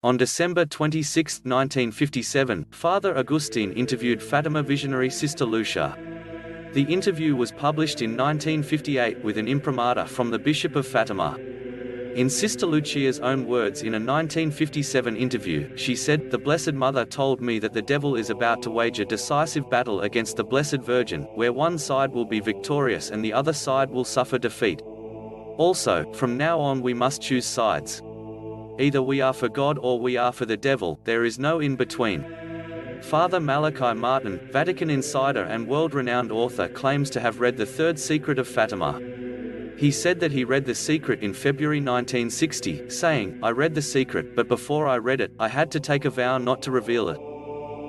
On December 26, 1957, Father Agustin interviewed Fatima visionary Sister Lucia. The interview was published in 1958 with an imprimatur from the Bishop of Fatima. In Sister Lucia's own words in a 1957 interview, she said, "The Blessed Mother told me that the devil is about to wage a decisive battle against the Blessed Virgin, where one side will be victorious and the other side will suffer defeat. Also, from now on we must choose sides. Either we are for God or we are for the devil, there is no in-between." Father Malachi Martin, Vatican insider and world-renowned author, claims to have read The Third Secret of Fatima. He said that he read The Secret in February 1960, saying, "I read The Secret, but before I read it, I had to take a vow not to reveal it.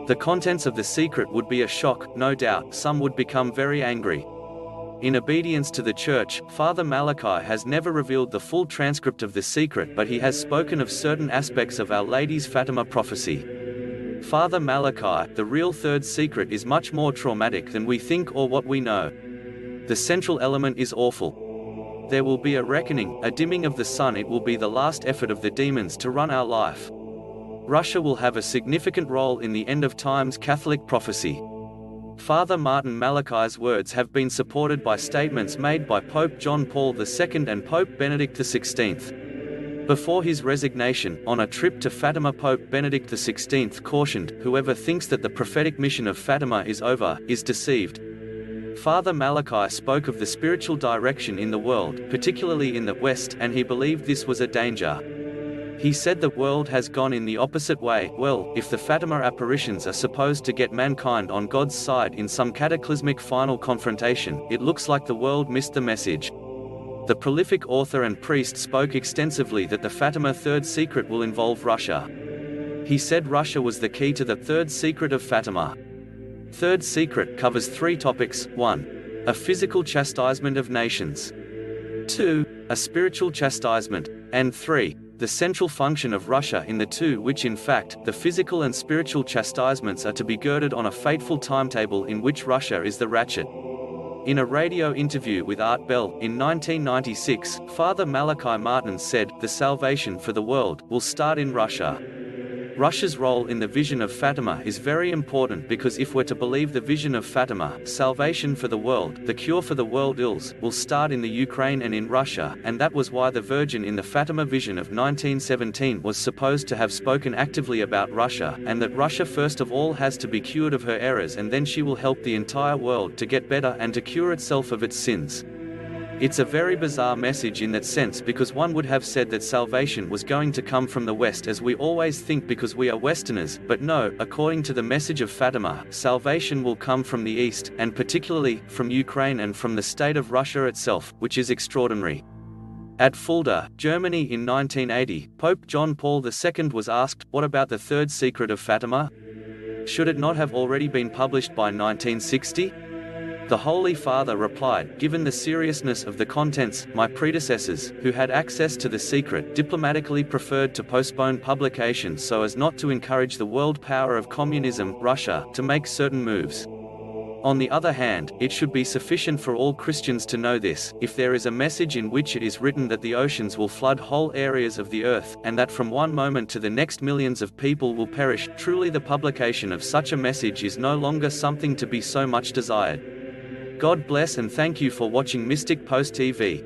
The contents of The Secret would be a shock, no doubt, some would become very angry." In obedience to the Church, Father Malachi has never revealed the full transcript of The Secret, but he has spoken of certain aspects of Our Lady's Fatima prophecy. Father Malachi, the real third secret is much more traumatic than we think or what we know. The central element is awful. There will be a reckoning, a dimming of the sun. It will be the last effort of the demons to run our life. Russia will have a significant role in the end of times Catholic prophecy. Father Martin Malachi's words have been supported by statements made by Pope John Paul II and Pope Benedict XVI. Before his resignation, on a trip to Fatima, Pope Benedict XVI cautioned, "Whoever thinks that the prophetic mission of Fatima is over, is deceived." Father Malachi spoke of the spiritual direction in the world, particularly in the West, and he believed this was a danger. He said the world has gone in the opposite way. Well, if the Fatima apparitions are supposed to get mankind on God's side in some cataclysmic final confrontation, it looks like the world missed the message. The prolific author and priest spoke extensively that the Fatima Third Secret will involve Russia. He said Russia was the key to the Third Secret of Fatima. Third Secret covers three topics: 1. A physical chastisement of nations. 2. A spiritual chastisement. And 3. The central function of Russia in the two, which in fact, the physical and spiritual chastisements are to be girded on a fateful timetable in which Russia is the ratchet. In a radio interview with Art Bell in 1996, Father Malachi Martin said, "The salvation for the world will start in Russia." Russia's role in the vision of Fatima is very important because if we're to believe the vision of Fatima, salvation for the world, the cure for the world ills, will start in the Ukraine and in Russia, and that was why the Virgin in the Fatima vision of 1917 was supposed to have spoken actively about Russia, and that Russia first of all has to be cured of her errors and then she will help the entire world to get better and to cure itself of its sins. It's a very bizarre message in that sense because one would have said that salvation was going to come from the West as we always think because we are Westerners, but no, according to the message of Fatima, salvation will come from the East, and particularly, from Ukraine and from the state of Russia itself, which is extraordinary. At Fulda, Germany in 1980, Pope John Paul II was asked, "What about the Third Secret of Fatima? Should it not have already been published by 1960? The Holy Father replied, "Given the seriousness of the contents, my predecessors, who had access to the secret, diplomatically preferred to postpone publication so as not to encourage the world power of communism, Russia, to make certain moves. On the other hand, it should be sufficient for all Christians to know this: if there is a message in which it is written that the oceans will flood whole areas of the earth, and that from one moment to the next millions of people will perish, truly the publication of such a message is no longer something to be so much desired." God bless and thank you for watching Mystic Post TV.